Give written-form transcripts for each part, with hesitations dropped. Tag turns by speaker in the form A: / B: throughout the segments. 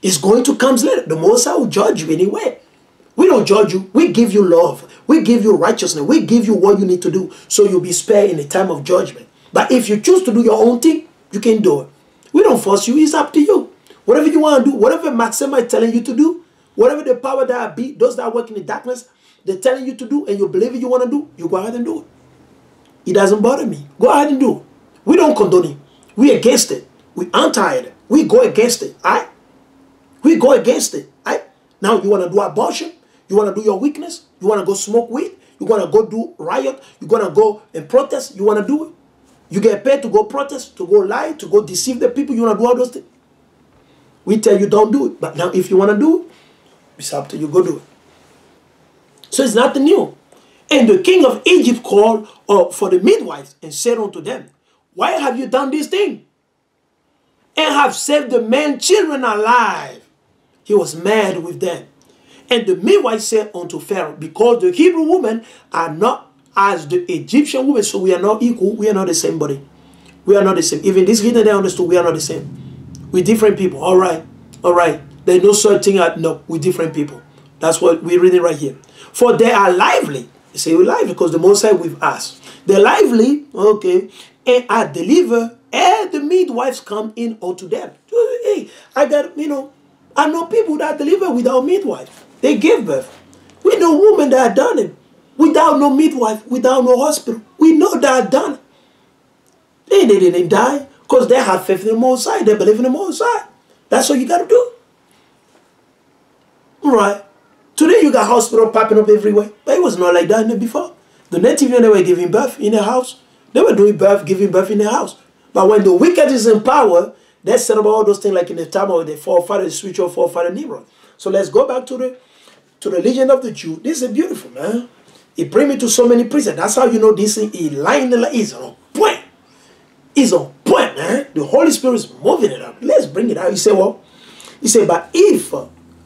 A: It's going to come later. The Most High will judge you anyway. We don't judge you. We give you love. We give you righteousness. We give you what you need to do so you'll be spared in the time of judgment. But if you choose to do your own thing, you can do it. We don't force you. It's up to you. Whatever you want to do, whatever Maxima is telling you to do, whatever the power that be, those that work in the darkness, they're telling you to do, and you believe it, you want to do, you go ahead and do it. It doesn't bother me. Go ahead and do it. We don't condone it. We against it. We anti it. We go against it. All right? We go against it. All right? Now you want to do abortion? You want to do your weakness? You want to go smoke weed? You want to go do riot? You want to go and protest? You want to do it? You get paid to go protest, to go lie, to go deceive the people. You want to do all those things? We tell you don't do it. But now if you want to do it, it's up to you. Go do it. So it's nothing new. And the king of Egypt called for the midwives and said unto them, why have you done this thing? And have saved the men children alive. He was mad with them. And the midwife said unto Pharaoh, because the Hebrew women are not as the Egyptian women, so we are not equal. We are not the same body. We are not the same. Even this hidden they understood we are not the same. We're different people. All right. All right. There's no such thing as, no, we're different people. That's what we're reading right here. For they are lively. You say we're lively because the Most High with us. They're lively, okay, and are delivered, and the midwives come in unto them. So, hey, I got, I know people that deliver without midwives. They give birth. We know women that have done it without no midwife, without no hospital. We know that done it. They didn't die because they have faith in the Most High. They believe in the Most High. That's what you got to do. All right. Today you got hospital popping up everywhere. But it was not like that before. The native, they were giving birth in their house. They were doing birth, giving birth in their house. But when the wicked is in power, they set up all those things like in the time of the forefather, the spiritual forefather Nimrod. So let's go back to the legend of the Jew. This is beautiful, man. It brings me to so many prisons. That's how you know this thing is lying is on point. It's on point, man. The Holy Spirit is moving it up. Let's bring it out. You say, well, he said, but if,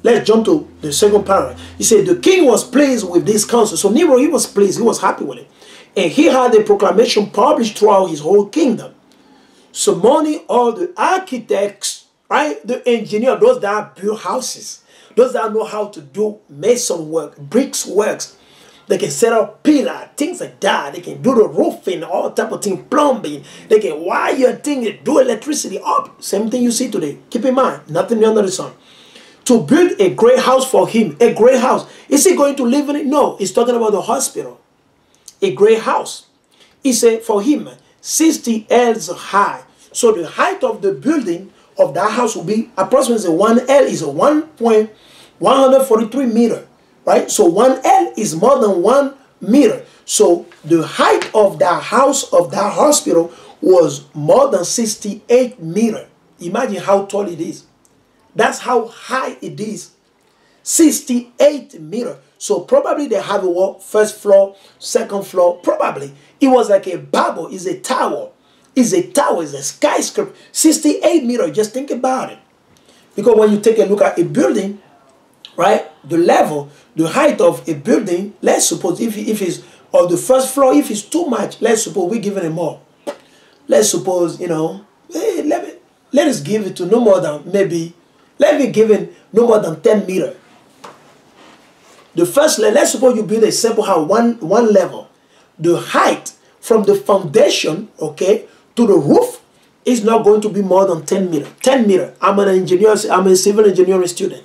A: let's jump to the second paragraph. He said, the king was pleased with this counsel. So Nimrod, he was pleased. He was happy with it. And he had a proclamation published throughout his whole kingdom. Summoning all the architects, right? The engineers, those that build houses. Those that know how to do mason work, bricks works. They can set up pillar, things like that. They can do the roofing, all type of thing, plumbing. They can wire things, do electricity up. Same thing you see today. Keep in mind, nothing new under the sun. To build a great house for him, a great house. Is he going to live in it? No, he's talking about the hospital. A great house. He said for him, 60 ells high. So the height of the building of that house will be approximately 1 L is a 1.143 meter. Right? So 1 L is more than 1 meter. So the height of that house, of that hospital, was more than 68 meters. Imagine how tall it is. That's how high it is. 68 meters. So probably they have a what? First floor, second floor. Probably. It was like a bubble. It's a tower. It's a tower. It's a skyscraper. 68 meters. Just think about it. Because when you take a look at a building, right, the level, the height of a building, let's suppose if it's on the first floor, if it's too much, let's suppose we're giving it more. Let's suppose, hey, let us give it to no more than maybe, let me give it no more than 10 meters. The first level, let's suppose you build a simple house, one level. The height from the foundation, okay, to the roof is not going to be more than 10 meters. 10 meters. I'm an engineer, I'm a civil engineering student.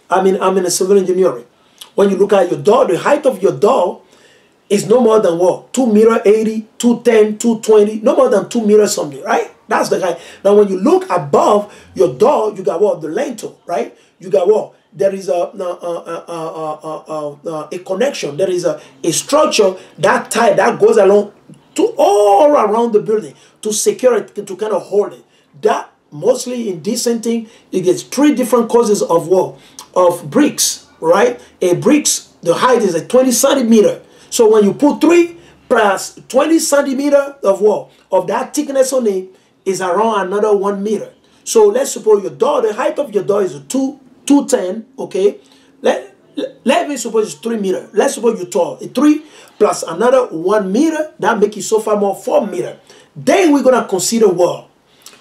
A: I'm in a civil engineering. When you look at your door, the height of your door is no more than what? 2 meters 80, 210, 220, no more than 2 meters something, right? That's the height. Now when you look above your door, you got what? The lintel, right? You got what? There is a connection. There is a structure that tie that goes along to all around the building to secure it, to kind of hold it. That mostly in decent thing, it gets 3 different causes of what? Of bricks, right? A bricks, the height is a 20 centimeter. So when you put 3 plus 20 centimeter of what? Of that thickness on it is around another 1 meter. So let's suppose your door, the height of your door is a 210, okay? Let me suppose it's 3 meters. Let's suppose you're tall. A 3 plus another 1 meter, that makes it so far more 4 meters. Then we're going to consider what?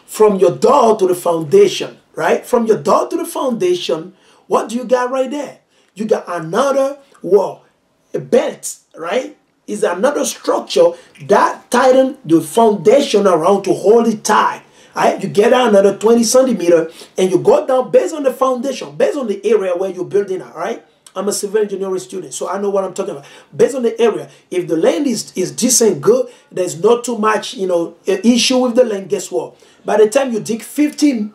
A: From your door to the foundation, right? From your door to the foundation, what do you got right there? You got another wall, a belt, right? Is another structure that tighten the foundation around to hold it tight. Right? You get another 20 centimeter and you go down based on the foundation, based on the area where you're building at, right? I'm a civil engineering student, so I know what I'm talking about. Based on the area, if the land is decent, good, there's not too much, issue with the land, guess what? By the time you dig 50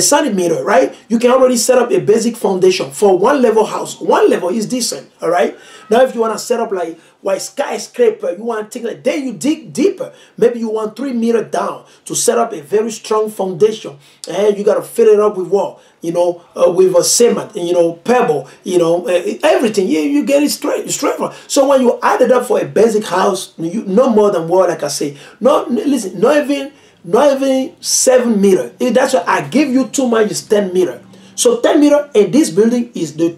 A: centimeter, right, you can already set up a basic foundation for one level house. One level is decent, all right? Now, if you want to set up like skyscraper, you want to take like, then you dig deeper. Maybe you want 3 meters down to set up a very strong foundation. And you got to fill it up with what? With a cement, pebble, everything. You get it straight. So when you add it up for a basic house, no more than what, like I say, not even 7 meters. That's why I give you too much is 10 meters. So 10 meters, and this building is the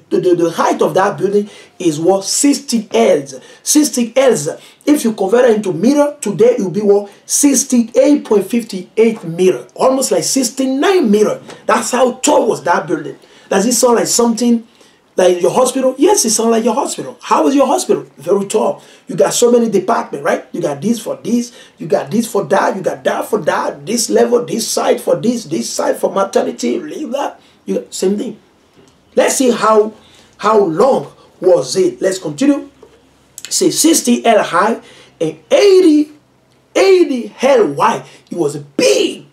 A: height of that building is what 60 L's. 60 L's. If you convert it into meter, today it will be what 68.58 meters. Almost like 69 meters. That's how tall was that building. Does it sound like something like your hospital? Yes, it sounds like your hospital. How is your hospital? Very tall. You got so many departments, right? You got this for this, you got this for that, you got that for that, this level, this side for this side for maternity, leave that. Same thing. Let's see how long was it. Let's continue. Say 60 L high and 80 L wide. It was big.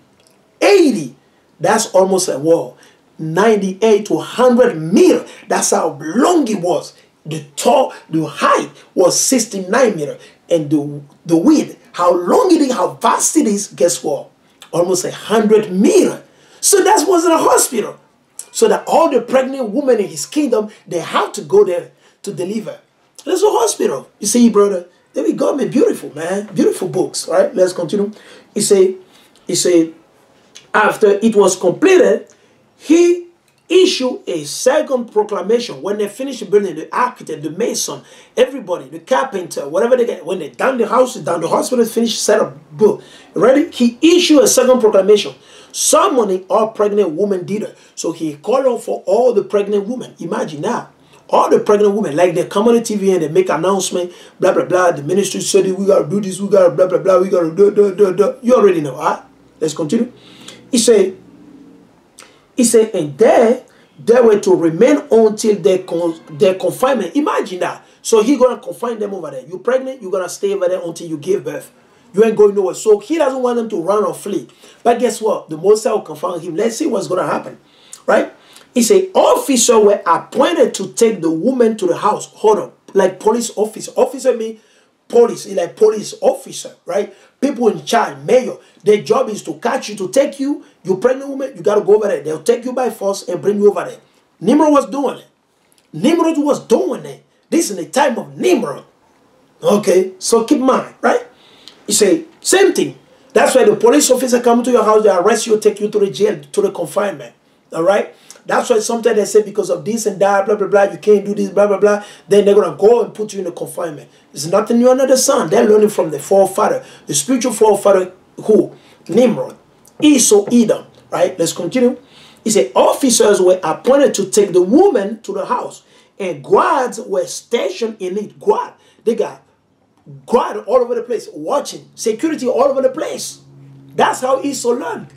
A: 80. That's almost a wall. 98 to 100 meters. That's how long it was. The height was 69 meters. And the width, how long it is, how vast it is, guess what? Almost 100 meters. So that wasn't a hospital. So that all the pregnant women in his kingdom, they have to go there to deliver. There's a hospital. You see, brother, there we go, man. Beautiful, man. Beautiful books. All right, let's continue. He said, after it was completed, he issued a second proclamation. When they finished building, the architect, the mason, everybody, the carpenter, whatever they get, when they done the house, done the hospital, is finished, set up, boom. Ready? He issued a second proclamation. Summoning all pregnant women did it. So he called on for all the pregnant women. Imagine that. All the pregnant women, like they come on the TV and they make announcement, blah, blah, blah. The ministry said, we got to do this, we got to blah, blah, blah, we got to do. You already know, huh? Let's continue. He said, and they were to remain until their confinement. Imagine that. So he's going to confine them over there. You pregnant, you're going to stay over there until you give birth. You ain't going nowhere. So he doesn't want them to run or flee. But guess what? The Most High will confirm him. Let's see what's going to happen. Right? He said, officers were appointed to take the woman to the house. Hold on. Like police officer. Officer means police. Like police officer. Right? People in charge, mayor. Their job is to catch you, to take you. You pregnant woman, you got to go over there. They'll take you by force and bring you over there. Nimrod was doing it. Nimrod was doing it. This is the time of Nimrod. Okay? So keep in mind. Right? He say, same thing. That's why the police officer come to your house, they arrest you, take you to the jail, to the confinement. All right? That's why sometimes they say because of this and that, blah, blah, blah, you can't do this, blah, blah, blah. Then they're going to go and put you in the confinement. There's nothing new under the sun. They're learning from the forefather. The spiritual forefather, who? Nimrod. Esau, Edom. Right? Let's continue. He said, officers were appointed to take the woman to the house. And guards were stationed in it. Guard. They got guard all over the place, watching, security all over the place. That's how Esau learned.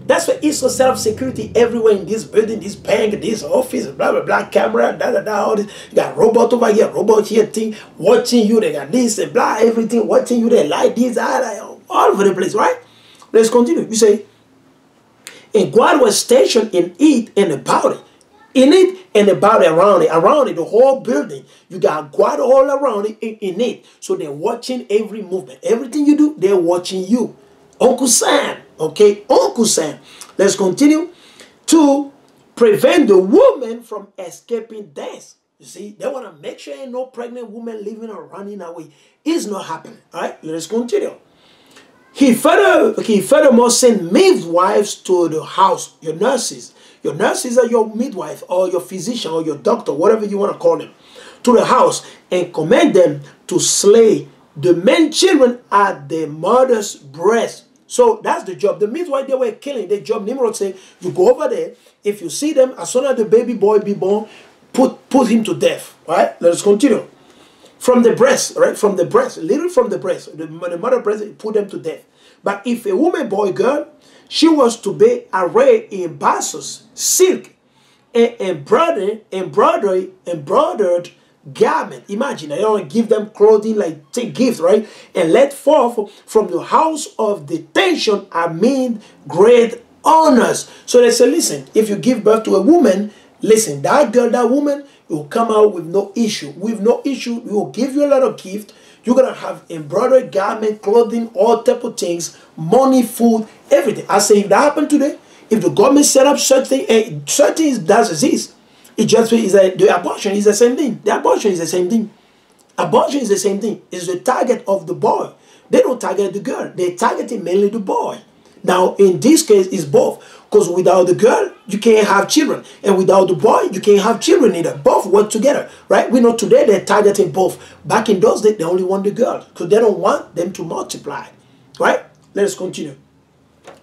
A: That's why Esau set up security everywhere in this building, this bank, this office, blah, blah, blah, camera, da, da, da, all this. You got robot over here, robot here, thing, watching you. They got this and blah, everything, watching you. They like this, all over the place, right? Let's continue. You say, a guard was stationed in it and about it. In it and about around it, the whole building. You got guard all around it, in it. So they're watching every movement. Everything you do, they're watching you. Uncle Sam, okay? Uncle Sam. Let's continue. To prevent the woman from escaping death. You see, they want to make sure ain't no pregnant woman living or running away. It's not happening. All right, let's continue. He furthermore sent midwives to the house, your nurses. Your nurses are your midwife or your physician or your doctor, whatever you want to call them, to the house and command them to slay the men children at their mother's breast. So that's the job. The means why they were killing, the job Nimrod said, you go over there, if you see them, as soon as the baby boy be born, put him to death. Right? Let us continue. From the breast, right? From the breast, literally from the breast. The mother breast, put them to death. But if a woman, boy, girl, she was to be arrayed in bassos, silk, and embroidered garment. Imagine, I don't give them clothing like take gifts, right? And let forth from the house of detention, I mean great honors. So they say, listen, if you give birth to a woman, listen, that girl, that woman, will come out with no issue. With no issue, we will give you a lot of gift. You're going to have embroidered garment, clothing, all type of things, money, food, everything. I say, if that happened today, if the government set up certain things does exist, it just is that the abortion is the same thing. The abortion is the same thing. Abortion is the same thing. It's the target of the boy. They don't target the girl. They targeting mainly the boy. Now, in this case, it's both. Because without the girl, you can't have children. And without the boy, you can't have children either. Both work together, right? We know today they're targeting both. Back in those days, they only want the girl. Because they don't want them to multiply, right? Let us continue.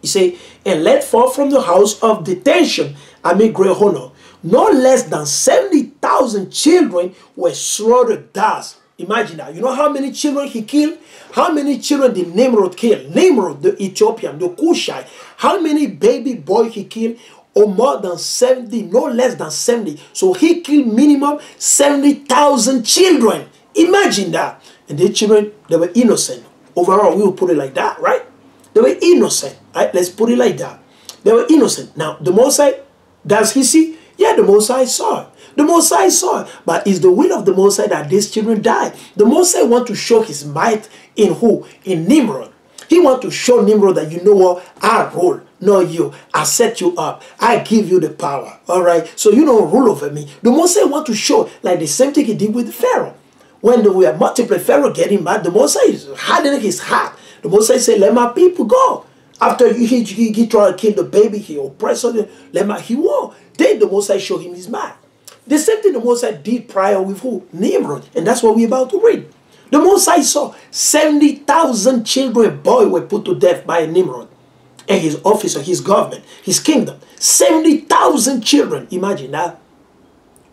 A: He say, and let forth from the house of detention, I mean great honor. No less than 70,000 children were slaughtered thus. Imagine that. You know how many children he killed? How many children did Nimrod kill? Nimrod, the Ethiopian, the Cushite. How many baby boys he killed? Or more than 70, no less than 70. So he killed minimum 70,000 children. Imagine that. And the children, they were innocent. Overall, we will put it like that, right? They were innocent, right? Let's put it like that. They were innocent. Now, the Mosai, does he see? Yeah, the Mosai saw it. The Mosai saw it. But it's the will of the Mosai that these children died. The Mosai want to show his might in who? In Nimrod. He want to show Nimrod that, you know what? I rule, not you. I set you up. I give you the power. All right? So you don't rule over me. The Mosai want to show, like the same thing he did with Pharaoh. When we are multiple Pharaoh getting mad, the Mosai is hardening his heart. The Mosai say, let my people go. After he tried to kill the baby, he oppressed them. He won. Then the Mosai showed him his mind. The same thing the Mosai did prior with who? Nimrod. And that's what we're about to read. The Mosai saw 70,000 children, boy, were put to death by Nimrod. And his officer, his government, his kingdom. 70,000 children. Imagine that.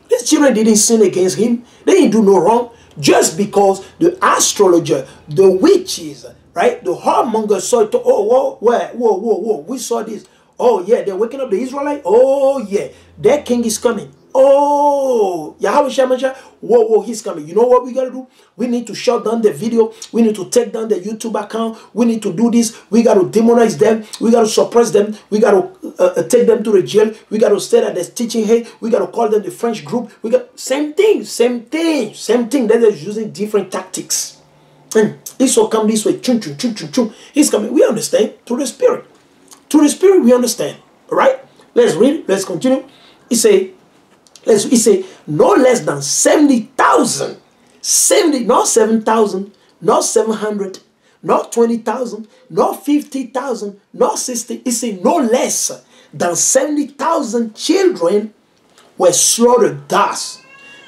A: These children didn't sin against him. They didn't do no wrong. Just because the astrologer, the witches, right? The whoremonger saw it. Oh, whoa. We saw this. Oh, yeah, they're waking up the Israelite. Oh, yeah, their king is coming. Oh, Yahawashi, whoa, he's coming. You know what we got to do? We need to shut down the video. We need to take down the YouTube account. We need to do this. We got to demonize them. We got to suppress them. We got to take them to the jail. We got to stay at the teaching head. We got to call them the French group. We got same thing. They're just using different tactics. And this will come this way. Chun. He's coming. We understand through the Spirit. Through the Spirit, we understand. All right? Let's read. Let's continue. He say, no less than 70,000. 70, not 7,000, not 700, not 20,000, not 50,000, not 60. He said no less than 70,000 children were slaughtered thus.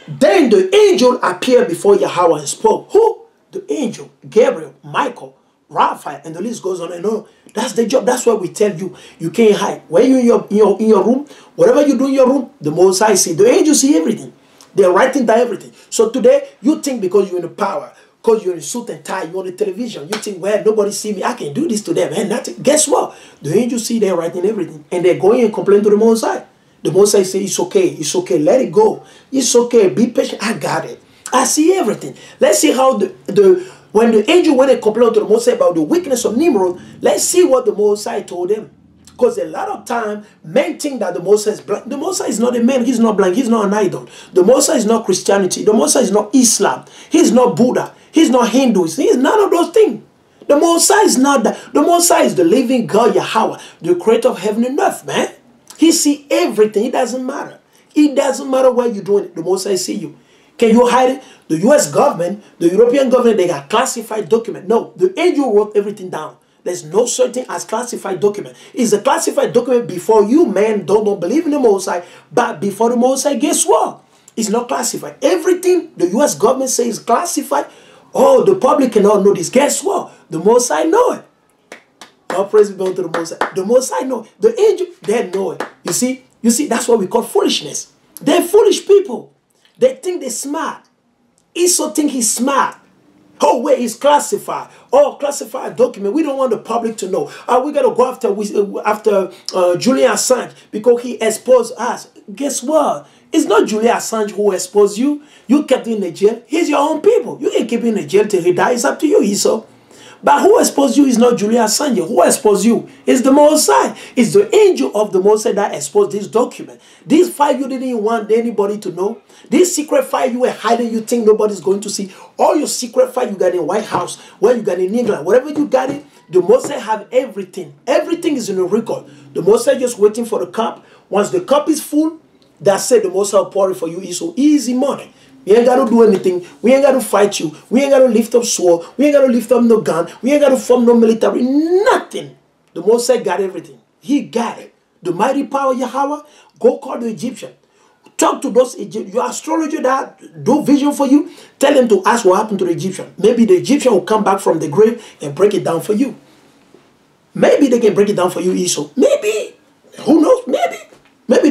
A: Then the angel appeared before Yahweh and spoke. Who? The angel, Gabriel, Michael, Raphael, and the list goes on and on. That's the job. That's why we tell you, you can't hide. When you're in your room, whatever you do in your room, the Most High see. The angels see everything. They're writing down everything. So today, you think because you're in the power, because you're in suit and tie, you're on the television, you think, well, nobody see me, I can do this to them. And nothing. Guess what? The angels see they're writing everything. And they're going and complain to the Most High. The Most High say, it's okay, let it go. It's okay, be patient, I got it. I see everything. Let's see how when the angel went and complained to the Most High about the weakness of Nimrod, let's see what the Most High told them. Because a lot of time, men think that the Most High is blind. The Most High is not a man. He's not blind. He's not an idol. The Most High is not Christianity. The Most High is not Islam. He's not Buddha. He's not Hindus. He's none of those things. The Most High is not that. The Most High is the living God, Yahweh, the creator of heaven and earth, man. He sees everything. It doesn't matter. It doesn't matter what you're doing. The Most High see you. Can you hide it? The U.S. government, the European government, they got classified document. No, the angel wrote everything down. There's no such thing as classified document. It's a classified document before you, man, don't believe in the Most High. But before the Most High, guess what? It's not classified. Everything the U.S. government says is classified. Oh, the public cannot know this. Guess what? The Most High know it. All praise be unto the Most High. The Most High know. The angel, they know it. You see, that's what we call foolishness. They're foolish people. They think they're smart. Esau think he's smart. Oh, wait, it's classified. Oh, classified document. We don't want the public to know. We got to go after Julian Assange because he exposed us. Guess what? It's not Julian Assange who exposed you. You kept him in the jail. He's your own people. You can keep him in the jail till he dies. It's up to you, Esau. But who exposed you is not Julian Assange. Who exposed you is the Most High. It's the angel of the Most High that exposed this document. This file you didn't want anybody to know. This secret file you were hiding, you think nobody's going to see. All your secret file you got in White House, where you got in England, whatever you got it, the Most High have everything. Everything is in a record. The Most High just waiting for the cup. Once the cup is full, that's it. The Most High will pour it for you. It's so easy money. We ain't got to do anything. We ain't got to fight you. We ain't got to lift up sword. We ain't got to lift up no gun. We ain't got to form no military. Nothing. The Most High got everything. He got it. The mighty power Yahawah, go call the Egyptian. Talk to those Egyptians. Your astrologer that do vision for you, tell them to ask what happened to the Egyptian. Maybe the Egyptian will come back from the grave and break it down for you. Maybe they can break it down for you, Esau. Maybe. Who knows? Maybe. Maybe.